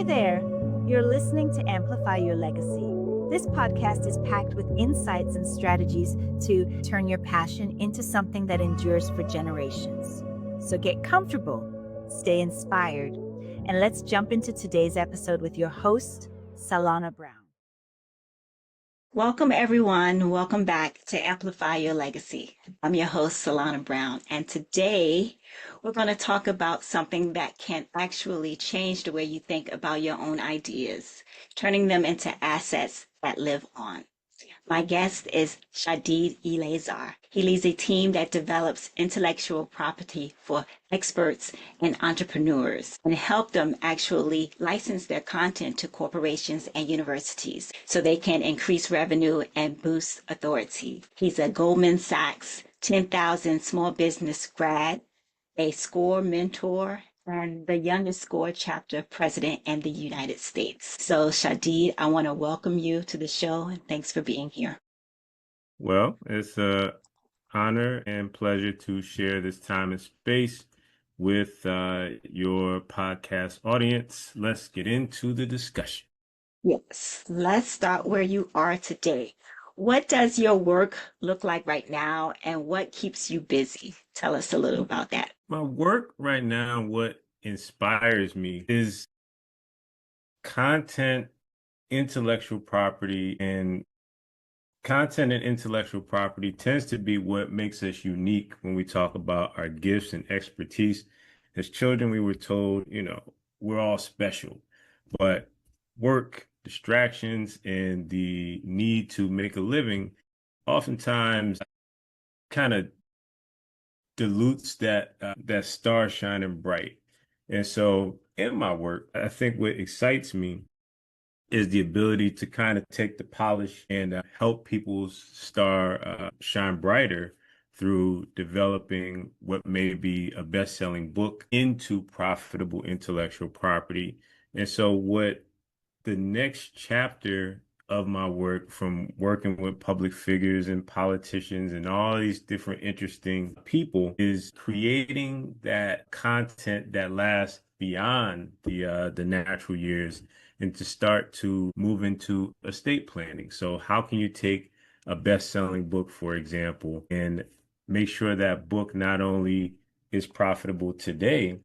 Hey there! You're listening to Amplify Your Legacy. This podcast is packed with insights and strategies to turn your passion into something that endures for generations. So get comfortable, stay inspired, and let's jump into today's episode with your host, Sallana Brown. Welcome, everyone. Welcome back to Amplify Your Legacy. I'm your host, Sallana Brown, and today we're going to talk about something that can actually change the way you think about your own ideas, turning them into assets that live on. My guest is Shadeed Eleazer. He leads a team that develops intellectual property for experts and entrepreneurs and help them actually license their content to corporations and universities so they can increase revenue and boost authority. He's a Goldman Sachs 10,000 small business grad, a SCORE mentor, and the youngest SCORE chapter president in the United States. So Shadeed, I want to welcome you to the show and thanks for being here. Well, it's an honor and pleasure to share this time and space with your podcast audience. Let's get into the discussion. Yes, let's start where you are today. What does your work look like right now and what keeps you busy? Tell us a little about that. My work right now, what inspires me is content, intellectual property, and content and intellectual property tends to be what makes us unique when we talk about our gifts and expertise. As children, we were told, we're all special, but work, distractions, and the need to make a living oftentimes kind of dilutes that star shining bright. And so in my work, I think what excites me is the ability to kind of take the polish and help people's star shine brighter through developing what may be a best-selling book into profitable intellectual property. And so what the next chapter of my work, from working with public figures and politicians and all these different interesting people, is creating that content that lasts beyond the natural years and to start to move into estate planning. So how can you take a best-selling book, for example, and make sure that book not only is profitable today,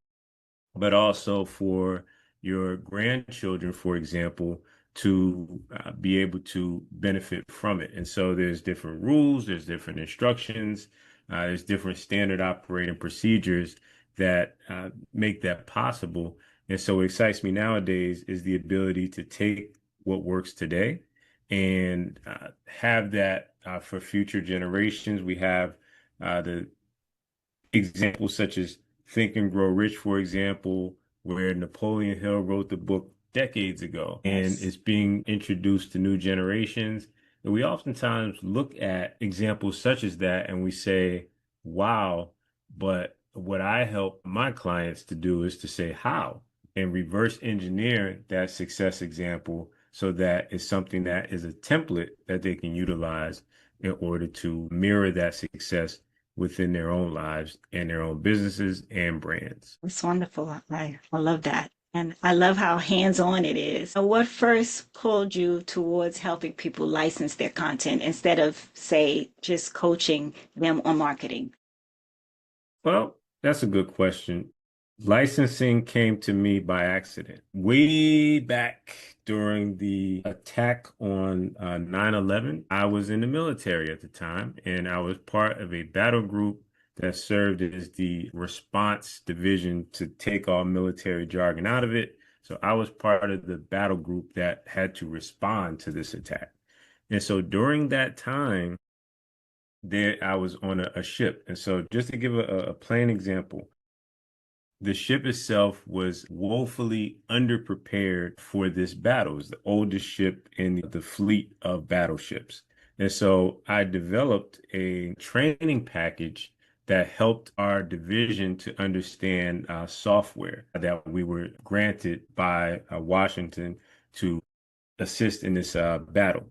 but also for your grandchildren, for example, to be able to benefit from it. And so there's different rules, there's different instructions, there's different standard operating procedures that make that possible. And so what excites me nowadays is the ability to take what works today and have that for future generations. We have the examples such as Think and Grow Rich, for example, where Napoleon Hill wrote the book decades ago, and it's being introduced to new generations. And we oftentimes look at examples such as that and we say, wow, but what I help my clients to do is to say how and reverse engineer that success example so that it's something that is a template that they can utilize in order to mirror that success within their own lives and their own businesses and brands. It's wonderful. I love that. And I love how hands-on it is. So what first pulled you towards helping people license their content instead of, say, just coaching them on marketing? Well, that's a good question. Licensing came to me by accident. Way back during the attack on 9/11, I was in the military at the time, and I was part of a battle group that served as the response division to take all military jargon out of it. So I was part of the battle group that had to respond to this attack. And so during that time, there I was on a ship. And so just to give a plain example, the ship itself was woefully underprepared for this battle. It was the oldest ship in the fleet of battleships. And so I developed a training package that helped our division to understand software that we were granted by Washington to assist in this battle.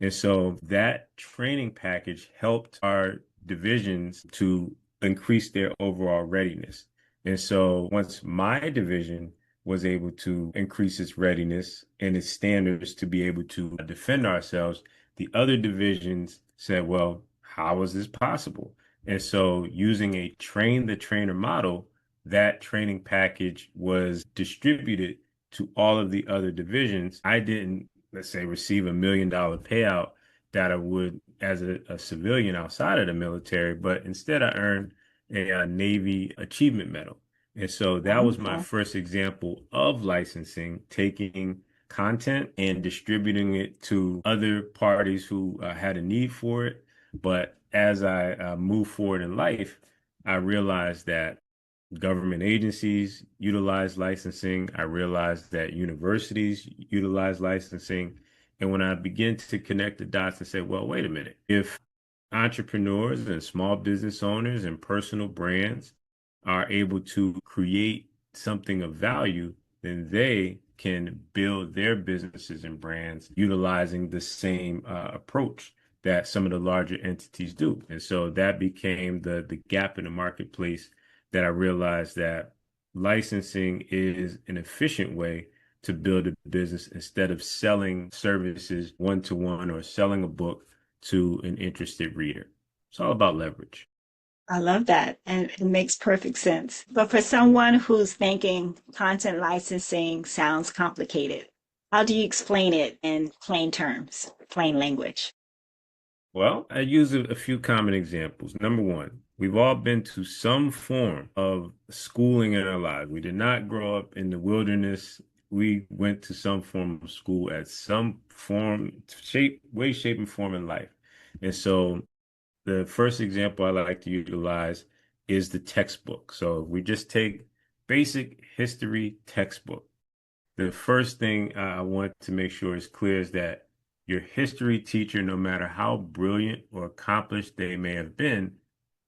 And so that training package helped our divisions to increase their overall readiness. And so once my division was able to increase its readiness and its standards to be able to defend ourselves, the other divisions said, well, how is this possible? And so using a train the trainer model, that training package was distributed to all of the other divisions. I didn't, let's say, receive $1 million payout that I would as a civilian outside of the military, but instead I earned a Navy Achievement Medal. And so that was my first example of licensing, taking content and distributing it to other parties who had a need for it. But as I move forward in life, I realized that government agencies utilize licensing. I realized that universities utilize licensing. And when I begin to connect the dots and say, well, wait a minute, if entrepreneurs and small business owners and personal brands are able to create something of value, then they can build their businesses and brands utilizing the same approach that some of the larger entities do. And so that became the gap in the marketplace that I realized that licensing is an efficient way to build a business instead of selling services one-to-one or selling a book to an interested reader. It's all about leverage. I love that. And it makes perfect sense. But for someone who's thinking content licensing sounds complicated, how do you explain it in plain terms, plain language? Well, I use a few common examples. Number one, we've all been to some form of schooling in our lives. We did not grow up in the wilderness. We went to some form of school at some form, shape, way, shape, and form in life. And so the first example I like to utilize is the textbook. So we just take basic history textbook. The first thing I want to make sure is clear is that your history teacher, no matter how brilliant or accomplished they may have been,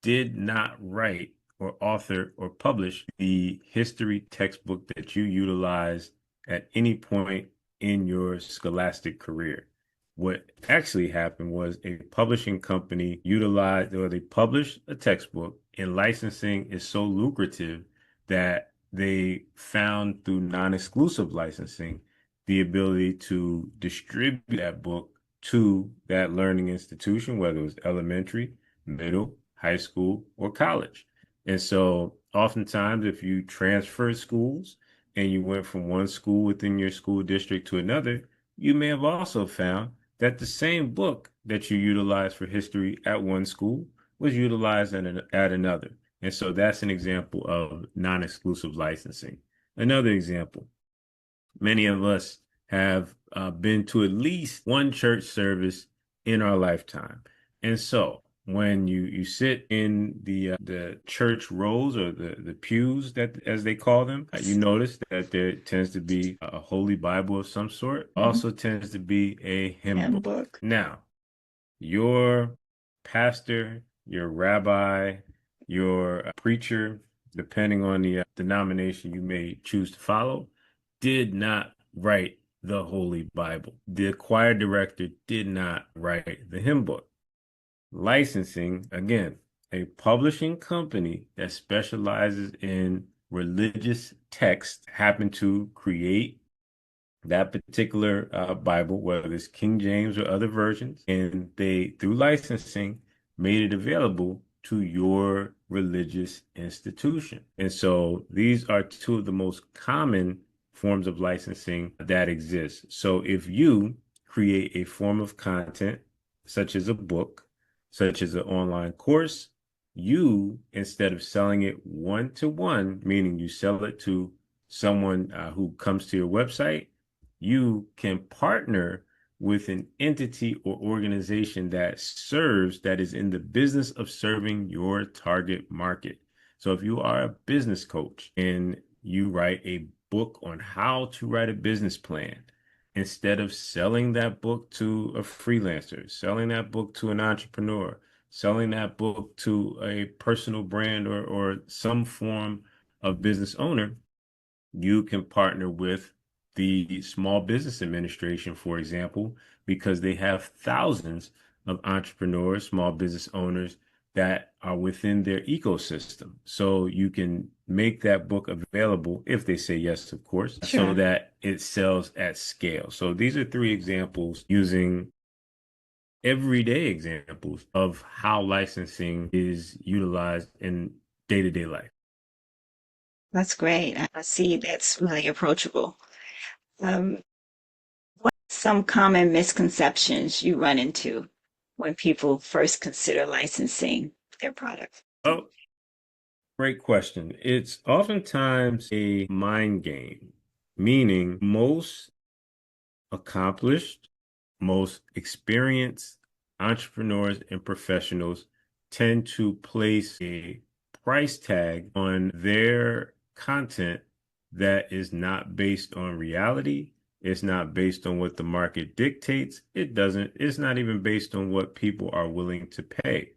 did not write or author or publish the history textbook that you utilized at any point in your scholastic career. What actually happened was a publishing company utilized, or they published a textbook, and licensing is so lucrative that they found through non-exclusive licensing the ability to distribute that book to that learning institution, whether it was elementary, middle, high school, or college. And so oftentimes if you transferred schools and you went from one school within your school district to another, you may have also found that the same book that you utilized for history at one school was utilized at another. And so that's an example of non-exclusive licensing. Another example, many of us have been to at least one church service in our lifetime. And so when you sit in the church rows or the pews, that as they call them, you notice that there tends to be a holy Bible of some sort. Also tends to be a hymn book. Now, your pastor, your rabbi, your preacher, depending on the denomination you may choose to follow, did not write the Holy Bible. The choir director did not write the hymn book. Licensing, again, a publishing company that specializes in religious text happened to create that particular Bible, whether it's King James or other versions, and they, through licensing, made it available to your religious institution. And so these are two of the most common forms of licensing that exist. So if you create a form of content, such as a book, such as an online course, you, instead of selling it one-to-one, meaning you sell it to someone who comes to your website, you can partner with an entity or organization that is in the business of serving your target market. So if you are a business coach and you write a book on how to write a business plan, instead of selling that book to a freelancer, selling that book to an entrepreneur, selling that book to a personal brand or some form of business owner, you can partner with the Small Business Administration, for example, because they have thousands of entrepreneurs, small business owners that are within their ecosystem. So you can make that book available, if they say yes, of course, so Sure. that it sells at scale. So these are three examples using everyday examples of how licensing is utilized in day-to-day life. That's great. I see that's really approachable. Um, what are some common misconceptions you run into when people first consider licensing their product? Oh, great question. It's oftentimes a mind game, meaning most accomplished, most experienced entrepreneurs and professionals tend to place a price tag on their content that is not based on reality. It's not based on what the market dictates. It's not even based on what people are willing to pay. Okay.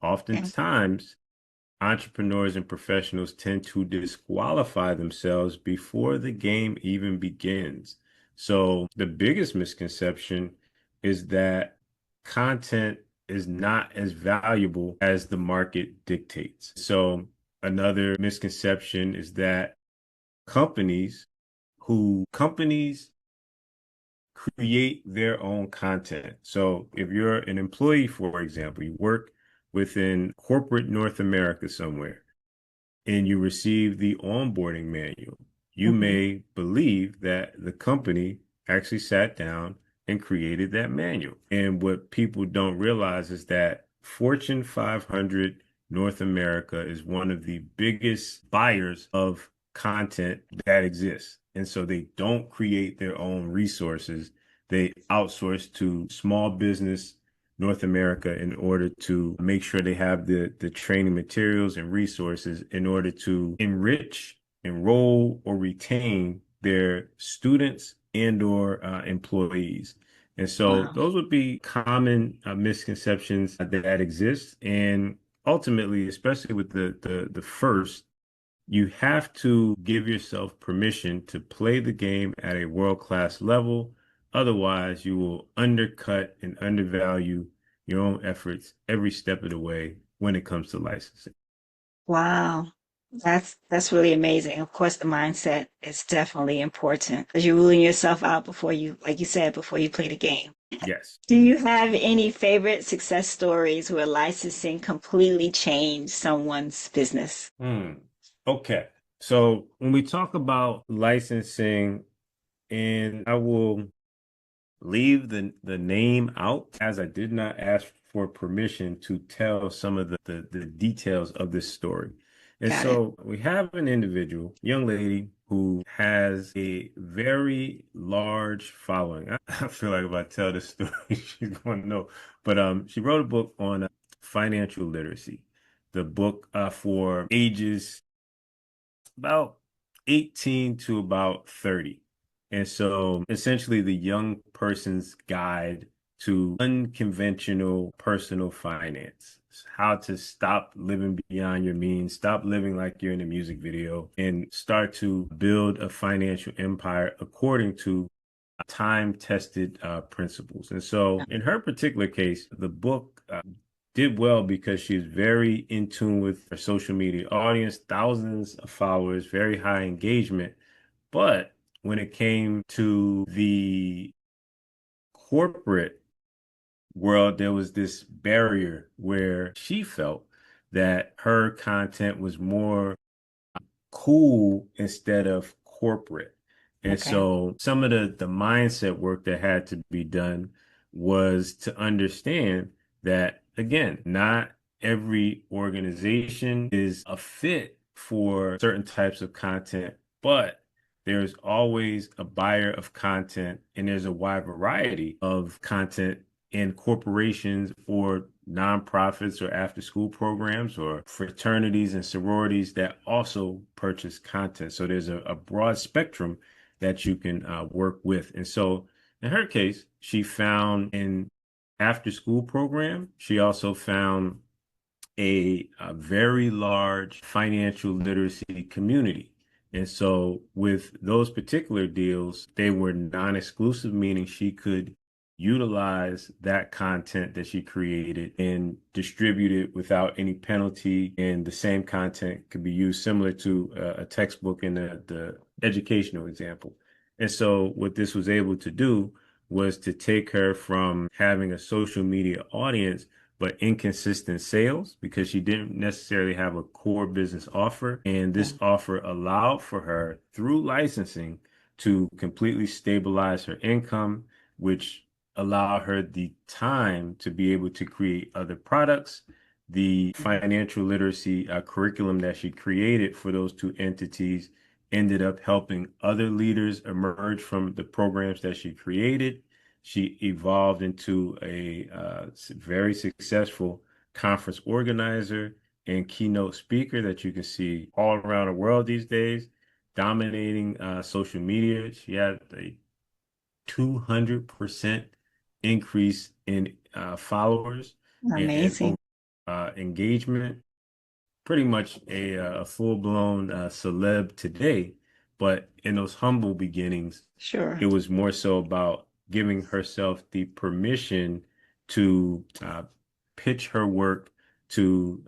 Oftentimes, entrepreneurs and professionals tend to disqualify themselves before the game even begins. So the biggest misconception is that content is not as valuable as the market dictates. So another misconception is that companies companies create their own content. So if you're an employee, for example, you work within corporate North America somewhere, and you receive the onboarding manual, you Hmm. may believe that the company actually sat down and created that manual. And what people don't realize is that Fortune 500 North America is one of the biggest buyers of content that exists. And so they don't create their own resources. They outsource to small business North America in order to make sure they have the training materials and resources in order to enrich, enroll, or retain their students and or employees. And so Wow. those would be common misconceptions that exist. And ultimately, especially with the first, you have to give yourself permission to play the game at a world-class level. Otherwise, you will undercut and undervalue your own efforts every step of the way when it comes to licensing. Wow. That's really amazing. Of course, the mindset is definitely important because you're ruling yourself out before you, like you said, before you play the game. Yes. Do you have any favorite success stories where licensing completely changed someone's business? Hmm. Okay. So when we talk about licensing, and I will leave the name out as I did not ask for permission to tell some of the details of this story. And Got it. so we have an individual, young lady, who has a very large following. I feel like if I tell this story, she's going to know. But she wrote a book on financial literacy. The book for ages about 18 to about 30. And so essentially the young person's guide to unconventional personal finance. How to stop living beyond your means, stop living like you're in a music video, and start to build a financial empire according to time-tested principles. And so in her particular case, the book did well because she's very in tune with her social media audience, thousands of followers, very high engagement. But when it came to the corporate world, there was this barrier where she felt that her content was more cool instead of corporate. And Okay. so some of the mindset work that had to be done was to understand that, again, not every organization is a fit for certain types of content, but there's always a buyer of content and there's a wide variety of content in corporations or nonprofits or after school programs or fraternities and sororities that also purchase content. So there's a broad spectrum that you can work with. And so in her case, she found an after school program. She also found a very large financial literacy community. And so with those particular deals, they were non-exclusive, meaning she could utilize that content that she created and distribute it without any penalty. And the same content could be used similar to a textbook in the educational example. And so what this was able to do was to take her from having a social media audience, but inconsistent sales because she didn't necessarily have a core business offer. And this offer allowed for her through licensing to completely stabilize her income, which allowed her the time to be able to create other products. The financial literacy curriculum that she created for those two entities ended up helping other leaders emerge from the programs that she created. She evolved into a very successful conference organizer and keynote speaker that you can see all around the world these days, dominating social media. She had a 200% increase in followers and Amazing. engagement. Pretty much a full-blown celeb today, but in those humble beginnings, Sure. it was more so about giving herself the permission to pitch her work to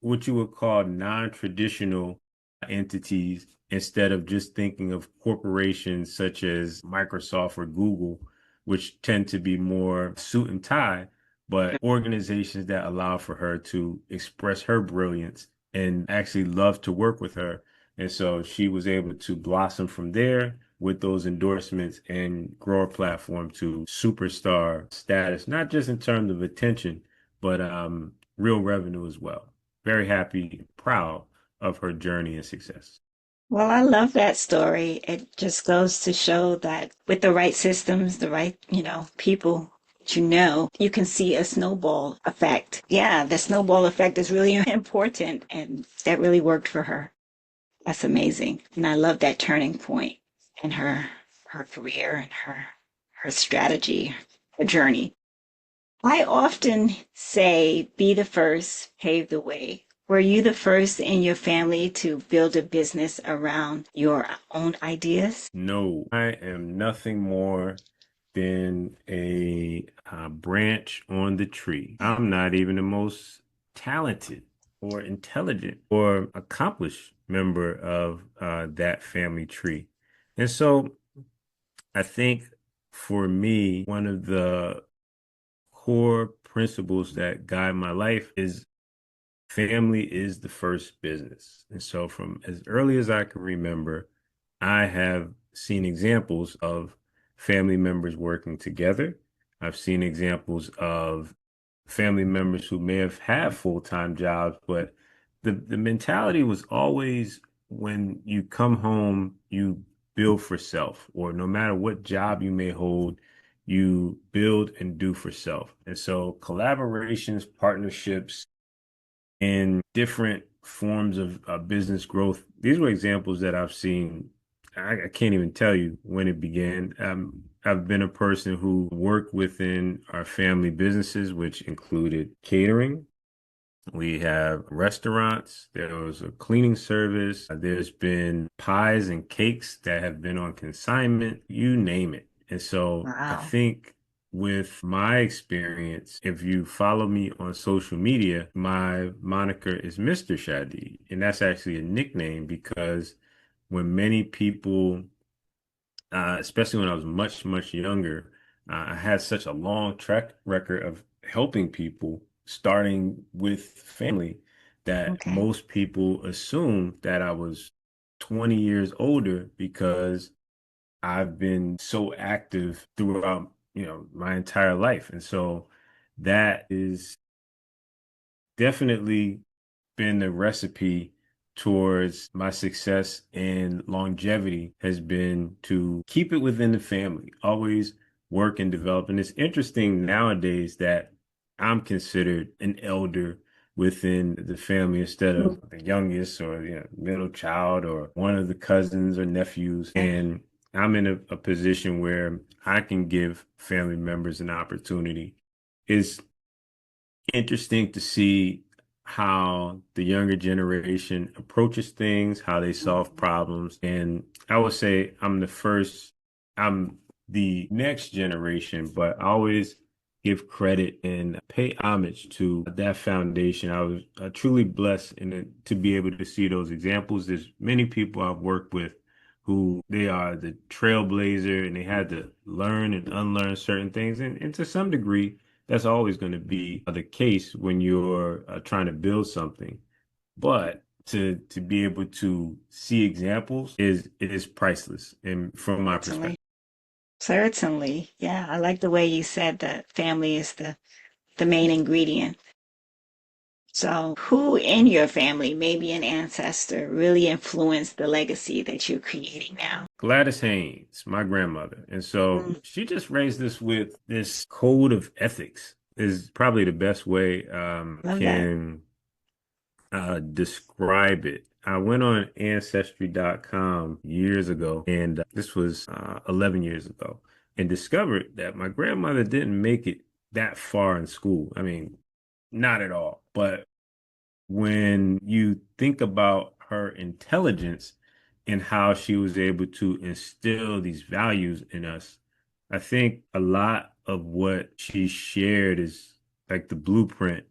what you would call non-traditional entities instead of just thinking of corporations such as Microsoft or Google, which tend to be more suit and tie, but organizations that allow for her to express her brilliance and actually love to work with her. And so she was able to blossom from there with those endorsements and grow her platform to superstar status, not just in terms of attention, but real revenue as well. Very happy, proud of her journey and success. Well, I love that story. It just goes to show that with the right systems, the right, people that you can see a snowball effect. Yeah, the snowball effect is really important, and that really worked for her. That's amazing. And I love that turning point in her career and her strategy, her journey. I often say, be the first, pave the way. Were you the first in your family to build a business around your own ideas? No, I am nothing more than a branch on the tree. I'm not even the most talented or intelligent or accomplished member of that family tree. And so I think for me, one of the core principles that guide my life is family is the first business. And so from as early as I can remember, I have seen examples of family members working together. I've seen examples of family members who may have had full-time jobs, but the mentality was always when you come home, you build for self, or no matter what job you may hold, you build and do for self. And so collaborations, partnerships, and different forms of business growth. These were examples that I've seen. I can't even tell you when it began. I've been a person who worked within our family businesses, which included catering. We have restaurants. There was a cleaning service. There's been pies and cakes that have been on consignment, you name it. And so I Wow. think with my experience, if you follow me on social media, my moniker is Mr. Shadeed. And that's actually a nickname because when many people, especially when I was much, much younger, I had such a long track record of helping people, starting with family, that Okay. most people assume that I was 20 years older because I've been so active throughout, my entire life. And so that is definitely been the recipe towards my success and longevity has been to keep it within the family, always work and develop. And it's interesting nowadays that I'm considered an elder within the family instead of the youngest or middle child or one of the cousins or nephews. And I'm in a position where I can give family members an opportunity. It's interesting to see how the younger generation approaches things, how they solve problems. And I would say I'm the next generation, but I always give credit and pay homage to that foundation. I was truly blessed to be able to see those examples. There's many people I've worked with who they are the trailblazer and they had to learn and unlearn certain things. And to some degree, that's always going to be the case when you're trying to build something. But to be able to see examples is priceless, and from my perspective. Certainly. Certainly. Yeah, I like the way you said that family is the main ingredient. So, who in your family, maybe an ancestor, really influenced the legacy that you're creating now? Gladys Haynes, my grandmother. And so Mm, she just raised us with this code of ethics is probably the best way love that. can describe it. I went on ancestry.com years ago, and this was 11 years ago, and discovered that my grandmother didn't make it that far in school. I mean, not at all. But when you think about her intelligence and how she was able to instill these values in us, I think a lot of what she shared is like the blueprint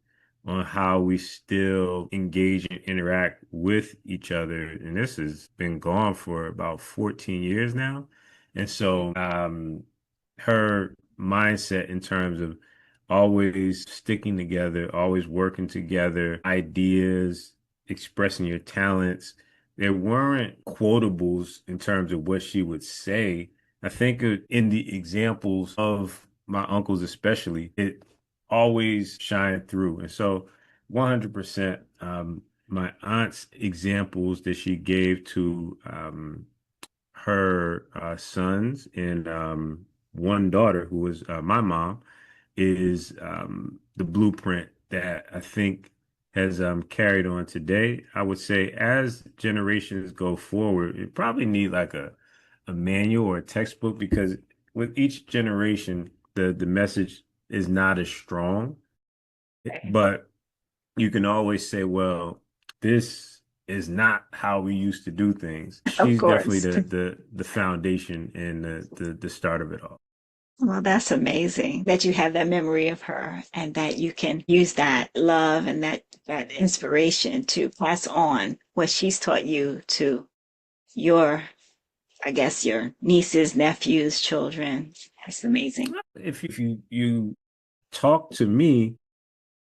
on how we still engage and interact with each other. And this has been gone for about 14 years now. And so her mindset in terms of always sticking together, always working together, ideas, expressing your talents. There weren't quotables in terms of what she would say. I think in the examples of my uncles, especially, it always shined through. And so 100%, my aunt's examples that she gave to her sons and one daughter, who was my mom, is the blueprint that I think has carried on today. I would say as generations go forward, it probably need like a manual or a textbook because with each generation, the message is not as strong. But you can always say, well, this is not how we used to do things. Of She's definitely course. the foundation and the start of it all. Well, that's amazing that you have that memory of her and that you can use that love and that inspiration to pass on what she's taught you to your, I guess, your nieces, nephews, children. That's amazing. If you talk to me,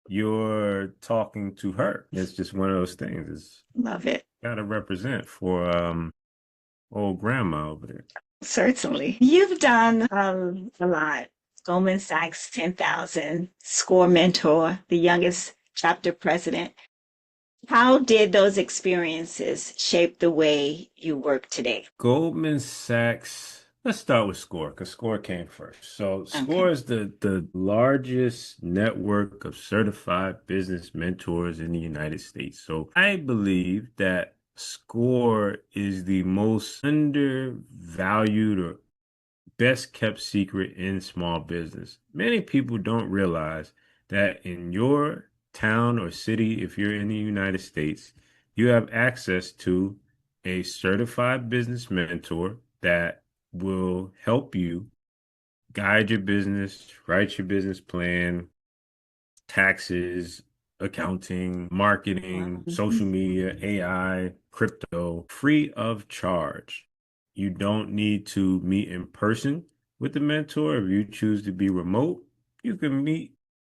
you're talking to her. It's just one of those things. It's Love it. gotta represent for old grandma over there. Certainly. You've done a lot. Goldman Sachs 10,000, Score Mentor, the youngest chapter president. How did those experiences shape the way you work today? Goldman Sachs. Let's start with Score because Score came first. So Okay. Score is the largest network of certified business mentors in the United States. So I believe that Score is the most undervalued or best kept secret in small business. Many people don't realize that in your town or city, if you're in the United States, you have access to a certified business mentor that will help you guide your business, write your business plan, taxes, accounting, marketing, social Mhm. media, AI, crypto, free of charge. You don't need to meet in person with the mentor. If you choose to be remote, you can meet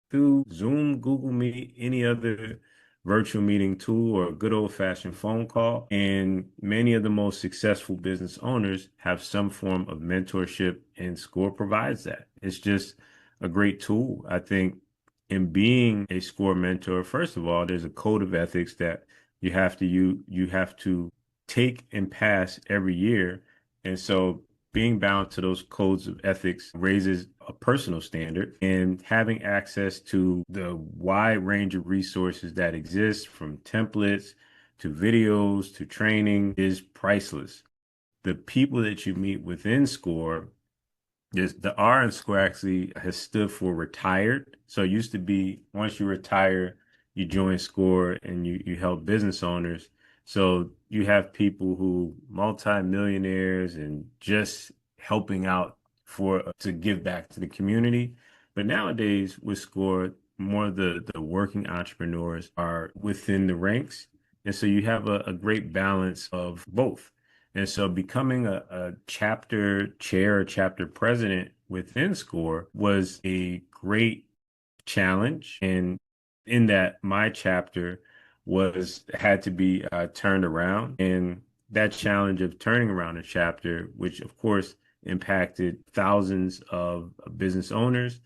through Zoom, Google Meet, any other virtual meeting tool, or a good old fashioned phone call. And many of the most successful business owners have some form of mentorship, and Score provides that. It's just a great tool. I think in being a Score mentor, first of all, there's a code of ethics that you have to take and pass every year. And so being bound to those codes of ethics raises a personal standard, and having access to the wide range of resources that exist from templates to videos to training is priceless. The people that you meet within Score, the R in Score actually has stood for retired. So it used to be once you retire, you join Score and you help business owners. So you have people who multimillionaires and just helping out for to give back to the community. But nowadays with SCORE, more of the working entrepreneurs are within the ranks. And so you have a great balance of both. And so becoming a chapter chair or chapter president within SCORE was a great challenge. And in that, my chapter had to be turned around. And that challenge of turning around a chapter, which of course impacted thousands of business owners,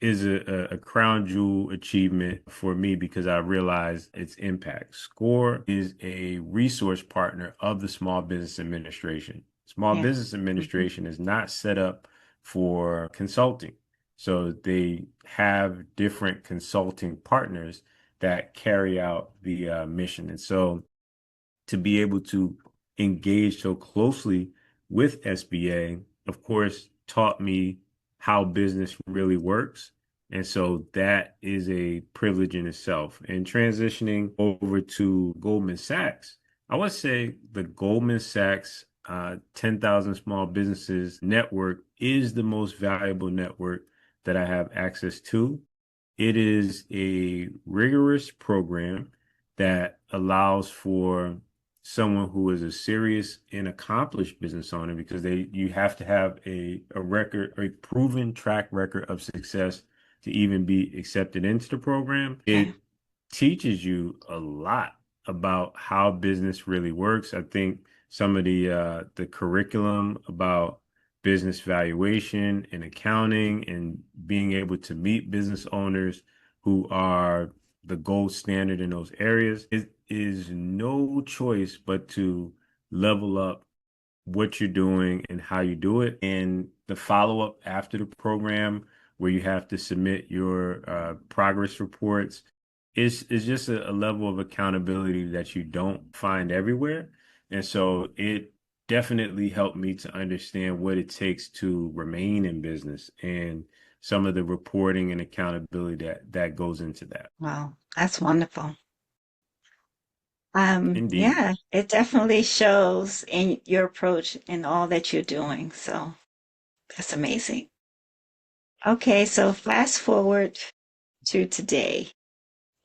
is a crown jewel achievement for me because I realize its impact. SCORE is a resource partner of the Small Business Administration. Small Yeah. Business Administration is not set up for consulting. So they have different consulting partners that carry out the mission. And so to be able to engage so closely with SBA, of course, taught me how business really works. And so that is a privilege in itself. And transitioning over to Goldman Sachs, I would say the Goldman Sachs 10,000 Small Businesses network is the most valuable network that I have access to. It is a rigorous program that allows for someone who is a serious and accomplished business owner, because you have to have a record, a proven track record of success to even be accepted into the program. Okay. It teaches you a lot about how business really works. I think some of the curriculum about business valuation and accounting and being able to meet business owners who are the gold standard in those areas, it is no choice but to level up what you're doing and how you do it. And the follow-up after the program, where you have to submit your progress reports, is just a level of accountability that you don't find everywhere. And so it definitely helped me to understand what it takes to remain in business and some of the reporting and accountability that goes into that. Wow, that's wonderful. Indeed. Yeah, it definitely shows in your approach and all that you're doing. So that's amazing. Okay, so fast forward to today.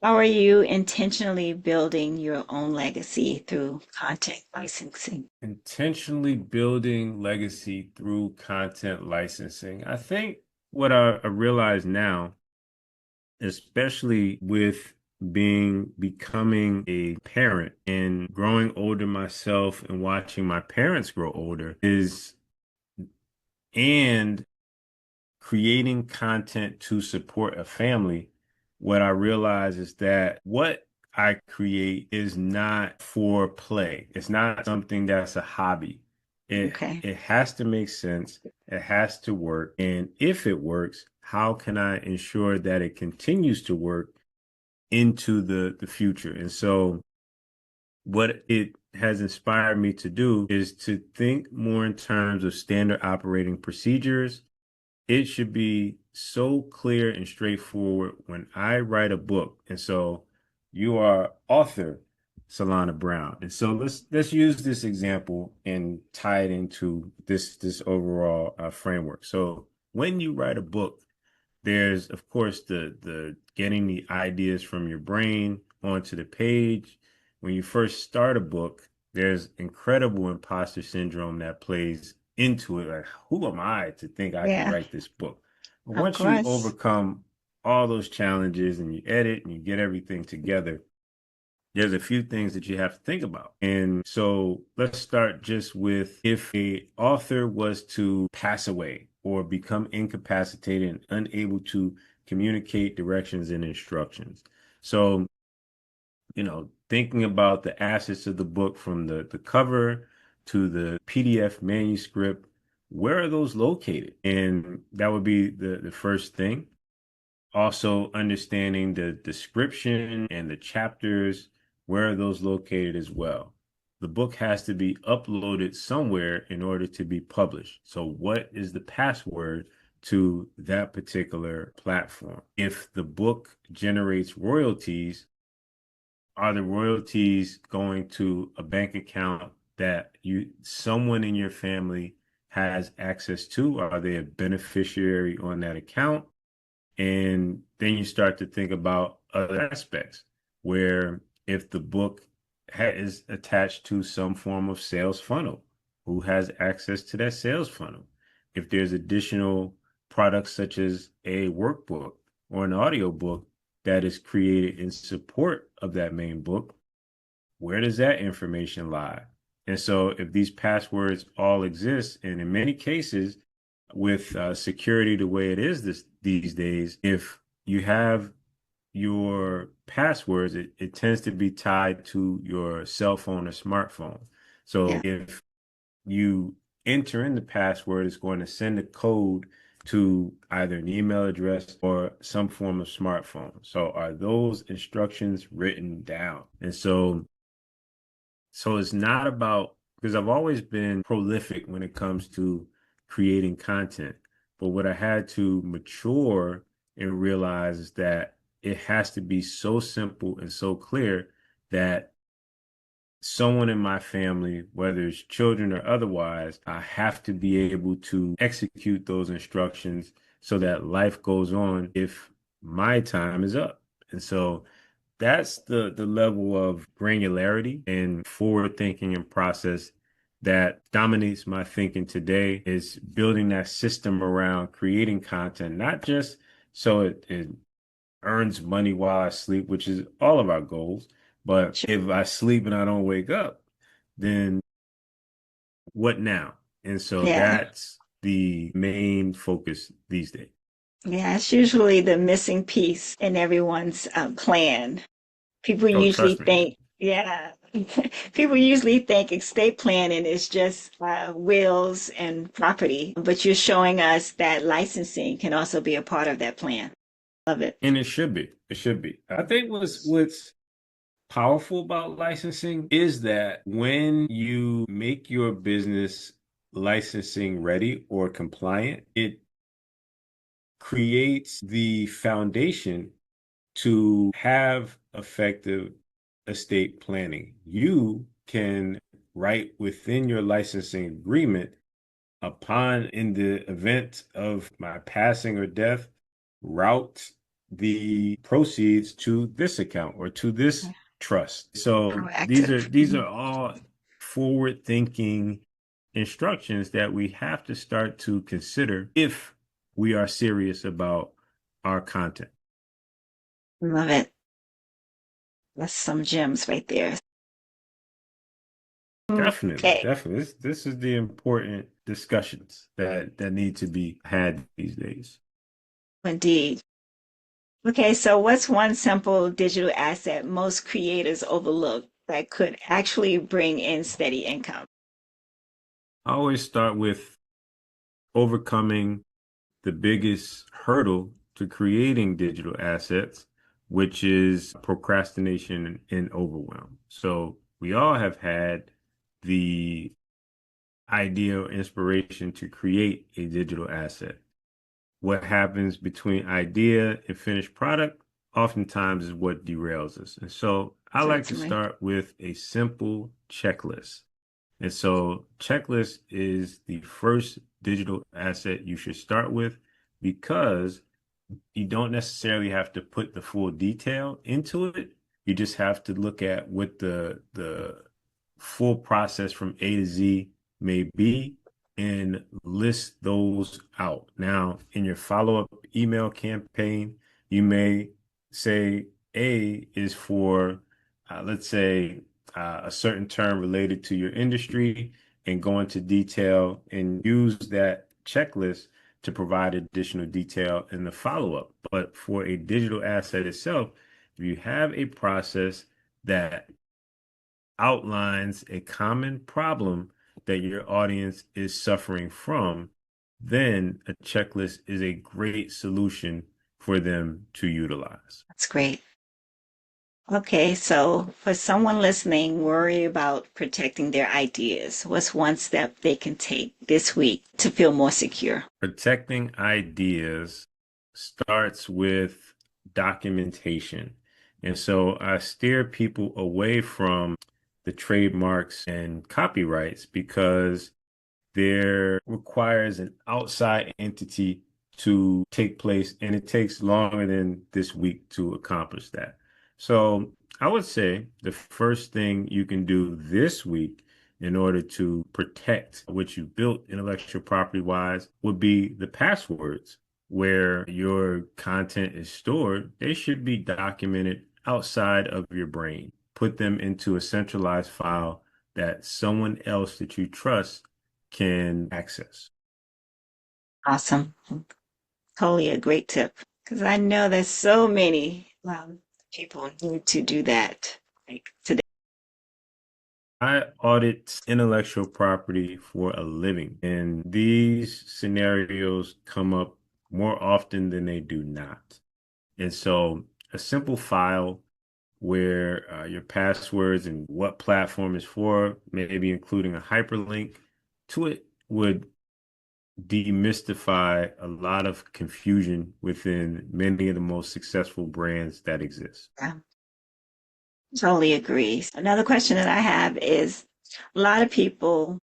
How are you intentionally building your own legacy through content licensing? Intentionally building legacy through content licensing. I think what I realize now, especially with becoming a parent and growing older myself and watching my parents grow older, and creating content to support a family, what I realize is that what I create is not for play. It's not something that's a hobby. Okay. It has to make sense. It has to work. And if it works, how can I ensure that it continues to work into the future? And so what it has inspired me to do is to think more in terms of standard operating procedures. It should be so clear and straightforward when I write a book. And so you are author Sallana Brown. And so let's use this example and tie it into this overall framework. So when you write a book, there's of course the getting the ideas from your brain onto the page. When you first start a book, there's incredible imposter syndrome that plays into it. Like, who am I to think I can Yeah, write this book? But of once you course. overcome all those challenges and you edit and you get everything together, there's a few things that you have to think about. And so let's start just with, if a author was to pass away or become incapacitated and unable to communicate directions and instructions. So, thinking about the assets of the book, from the cover to the PDF manuscript, where are those located? And that would be the first thing. Also understanding the description and the chapters, where are those located as well? The book has to be uploaded somewhere in order to be published. So what is the password to that particular platform? If the book generates royalties, are the royalties going to a bank account that someone in your family has access to? Are they a beneficiary on that account? And then you start to think about other aspects where if the book is attached to some form of sales funnel, who has access to that sales funnel? If there's additional products such as a workbook or an audio book that is created in support of that main book, where does that information lie? And so if these passwords all exist, and in many cases, with security the way it is these days, if you have your passwords, it tends to be tied to your cell phone or smartphone. So Yeah. if you enter in the password, it's going to send a code to either an email address or some form of smartphone. So are those instructions written down? And so it's not about, because I've always been prolific when it comes to creating content. But what I had to mature and realize is that it has to be so simple and so clear that someone in my family, whether it's children or otherwise, I have to be able to execute those instructions so that life goes on if my time is up. And so that's the level of granularity and forward thinking and process that dominates my thinking today, is building that system around creating content, not just so it earns money while I sleep, which is all of our goals. But Sure. if I sleep and I don't wake up, then what now? And so Yeah. that's the main focus these days. Yeah. It's usually the missing piece in everyone's plan. People Oh, usually trust me. think, yeah, people usually think estate planning is just wills and property, but you're showing us that licensing can also be a part of that plan. Love it. And it should be. It should be. I think what's powerful about licensing is that when you make your business licensing ready or compliant, it creates the foundation to have effective estate planning. You can write within your licensing agreement, upon in the event of my passing or death, route the proceeds to this account or to this trust. So these are Proactive. these are all forward thinking instructions that we have to start to consider if we are serious about our content. Love it. That's some gems right there. Definitely, Okay. definitely. This is the important discussions that need to be had these days. Indeed. Okay, so what's one simple digital asset most creators overlook that could actually bring in steady income? I always start with overcoming the biggest hurdle to creating digital assets, which is procrastination and overwhelm. So we all have had the idea or inspiration to create a digital asset. What happens between idea and finished product oftentimes is what derails us. And so I like to Certainly. start with a simple checklist. And so checklist is the first digital asset you should start with, because you don't necessarily have to put the full detail into it. You just have to look at what the full process from A to Z may be and list those out. Now, in your follow-up email campaign, you may say A is for, let's say, a certain term related to your industry, and go into detail and use that checklist to provide additional detail in the follow-up. But for a digital asset itself, if you have a process that outlines a common problem that your audience is suffering from, then a checklist is a great solution for them to utilize. That's great. Okay, so for someone listening, worry about protecting their ideas. What's one step they can take this week to feel more secure? Protecting ideas starts with documentation. And so I steer people away from the trademarks and copyrights because there requires an outside entity to take place, and it takes longer than this week to accomplish that. So I would say the first thing you can do this week in order to protect what you built intellectual property wise would be the passwords where your content is stored. They should be documented outside of your brain. Put them into a centralized file that someone else that you trust can access. Awesome. Totally a great tip. Because I know there's so many people need to do that. Like today. I audit intellectual property for a living, and these scenarios come up more often than they do not. And so, a simple file where your passwords and what platform is for, maybe including a hyperlink to it, would demystify a lot of confusion within many of the most successful brands that exist. Yeah, totally agree. Another question that I have is a lot of people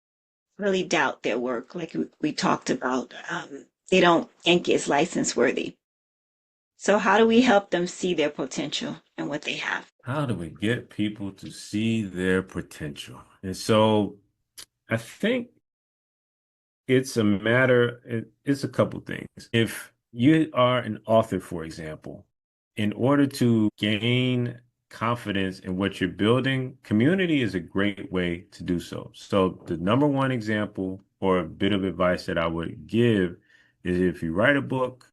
really doubt their work, like we talked about. They don't think it's license worthy. So how do we help them see their potential and what they have? How do we get people to see their potential? And so I think it's a couple things. If you are an author, for example, in order to gain confidence in what you're building, community is a great way to do so. So the number one example or a bit of advice that I would give is if you write a book,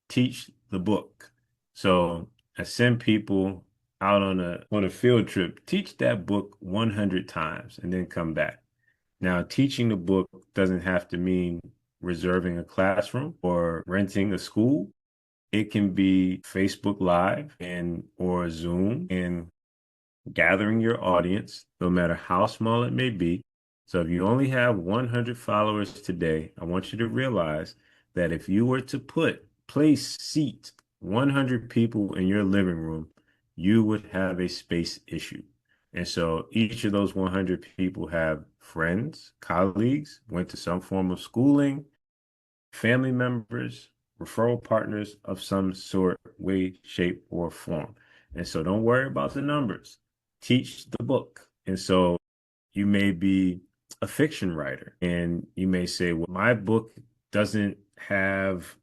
teach the book. So I send people out on a field trip, teach that book 100 times and then come back. Now, teaching the book doesn't have to mean reserving a classroom or renting a school. It can be Facebook Live and or Zoom and gathering your audience, no matter how small it may be. So if you only have 100 followers today, I want you to realize that if you were to seat 100 people in your living room, you would have a space issue. And so each of those 100 people have friends, colleagues, went to some form of schooling, family members, referral partners of some sort, way, shape, or form. And so don't worry about the numbers. Teach the book. And so you may be a fiction writer and you may say, well, my book doesn't have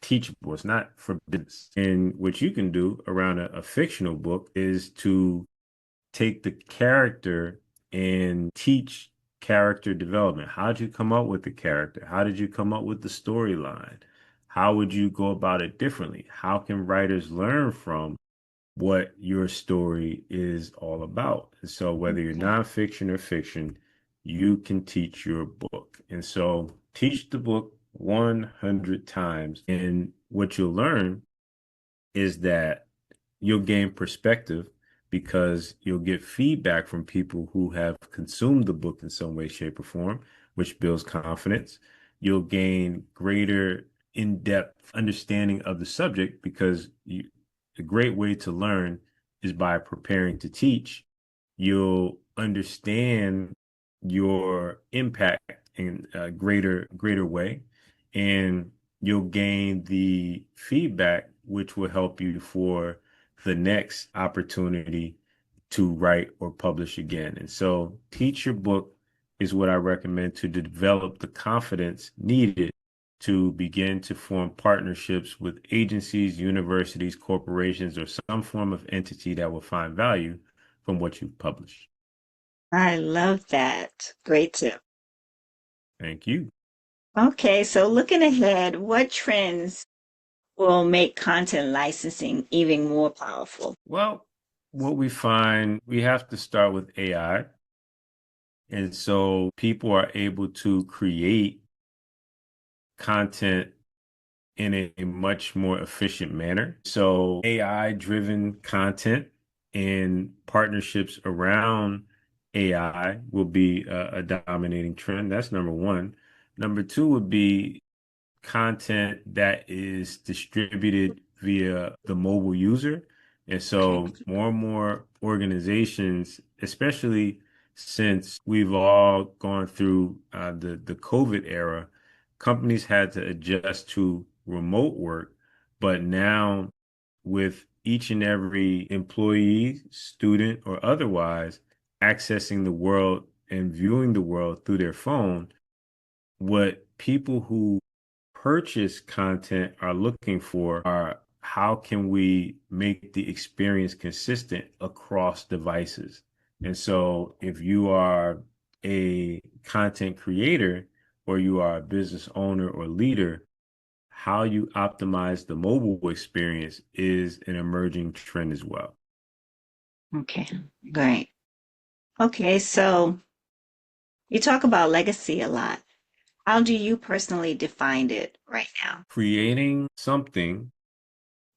teachable, it's not for business. And what you can do around a fictional book is to take the character and teach character development. How did you come up with the character? How did you come up with the storyline? How would you go about it differently? How can writers learn from what your story is all about? And so whether you're nonfiction or fiction, you can teach your book. And so teach the book 100 times. And what you'll learn is that you'll gain perspective because you'll get feedback from people who have consumed the book in some way, shape, or form, which builds confidence. You'll gain greater in-depth understanding of the subject because a great way to learn is by preparing to teach. You'll understand your impact in a greater way, and you'll gain the feedback, which will help you for the next opportunity to write or publish again. And so teach your book is what I recommend to develop the confidence needed to begin to form partnerships with agencies, universities, corporations, or some form of entity that will find value from what you've published. I love that. Great tip. Thank you. Okay, so looking ahead, what trends will make content licensing even more powerful? Well, what we find, we have to start with AI. And so people are able to create content in a much more efficient manner. So AI-driven content and partnerships around AI will be a dominating trend. That's number one. Number two would be content that is distributed via the mobile user. And Okay. so more and more organizations, especially since we've all gone through the COVID era, companies had to adjust to remote work. But now, with each and every employee, student, or otherwise accessing the world and viewing the world through their phone, what people who purchase content are looking for are how can we make the experience consistent across devices? And so if you are a content creator or you are a business owner or leader, how you optimize the mobile experience is an emerging trend as well. Okay, great. Okay, so you talk about legacy a lot. How do you personally define it right now? Creating something,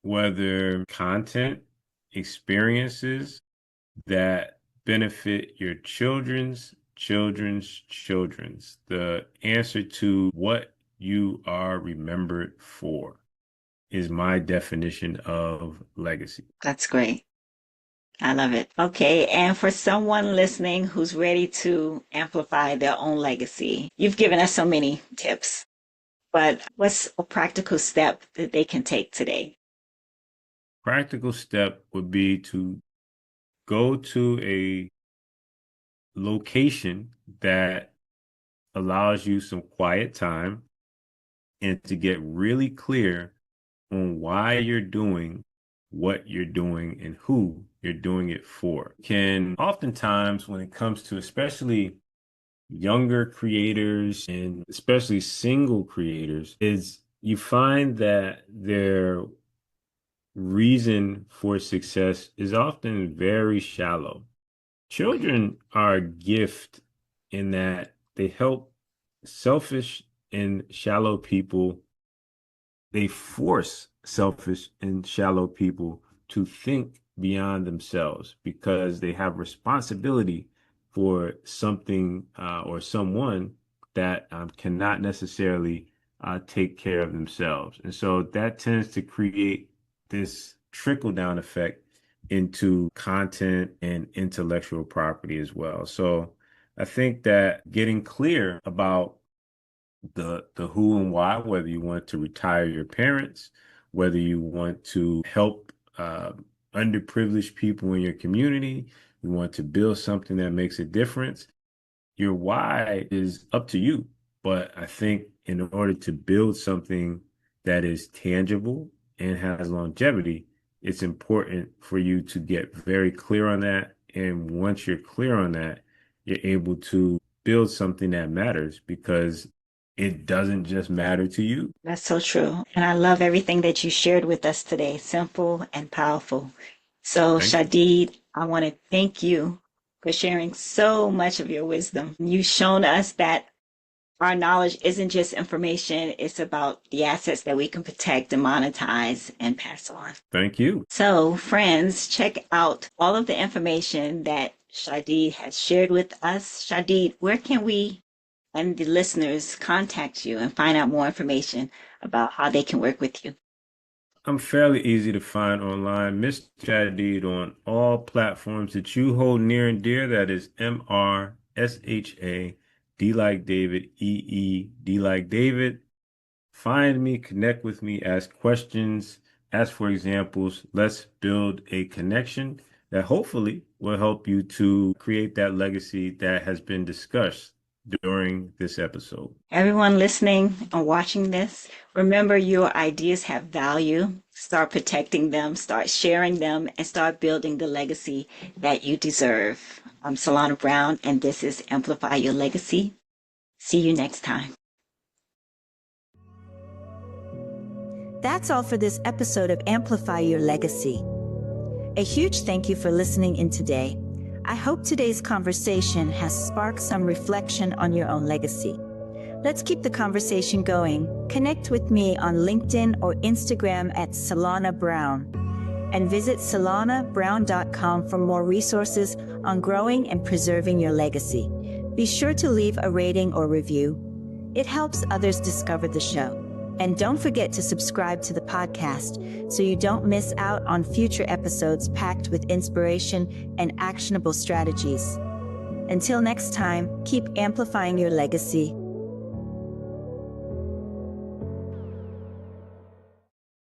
whether content, experiences that benefit your children's. The answer to what you are remembered for is my definition of legacy. That's great. I love it. Okay, and for someone listening who's ready to amplify their own legacy, you've given us so many tips, but what's a practical step that they can take today? Practical step would be to go to a location that allows you some quiet time and to get really clear on why you're doing what you're doing and who you're doing it for. Can oftentimes, when it comes to especially younger creators and especially single creators, is you find that their reason for success is often very shallow. Children are a gift in that they help selfish and shallow people. They force selfish and shallow people to think beyond themselves because they have responsibility for something or someone that cannot necessarily take care of themselves. And so that tends to create this trickle down effect into content and intellectual property as well. So I think that getting clear about the who and why, whether you want to retire your parents, whether you want to help underprivileged people in your community, you want to build something that makes a difference, your why is up to you. But I think in order to build something that is tangible and has longevity, it's important for you to get very clear on that. And once you're clear on that, you're able to build something that matters because it doesn't just matter to you. That's so true. And I love everything that you shared with us today. Simple and powerful. So, Thank you. Shadeed, I want to thank you for sharing so much of your wisdom. You've shown us that our knowledge isn't just information, it's about the assets that we can protect and monetize and pass on. Thank you. So, friends, check out all of the information that Shadeed has shared with us. Shadeed, where can we and the listeners contact you and find out more information about how they can work with you? I'm fairly easy to find online. Mr. Shadeed on all platforms that you hold near and dear. That is MRSHA, D like David, EED like David. Find me, connect with me, ask questions, ask for examples. Let's build a connection that hopefully will help you to create that legacy that has been discussed during this episode. Everyone listening and watching this, remember your ideas have value. Start protecting them, start sharing them, and start building the legacy that you deserve. I'm Sallana Brown, and this is Amplify Your Legacy. See you next time. That's all for this episode of Amplify Your Legacy. A huge thank you for listening in today. I hope today's conversation has sparked some reflection on your own legacy. Let's keep the conversation going. Connect with me on LinkedIn or Instagram at Sallana Brown. And visit sallanabrown.com for more resources on growing and preserving your legacy. Be sure to leave a rating or review. It helps others discover the show. And don't forget to subscribe to the podcast so you don't miss out on future episodes packed with inspiration and actionable strategies. Until next time, keep amplifying your legacy.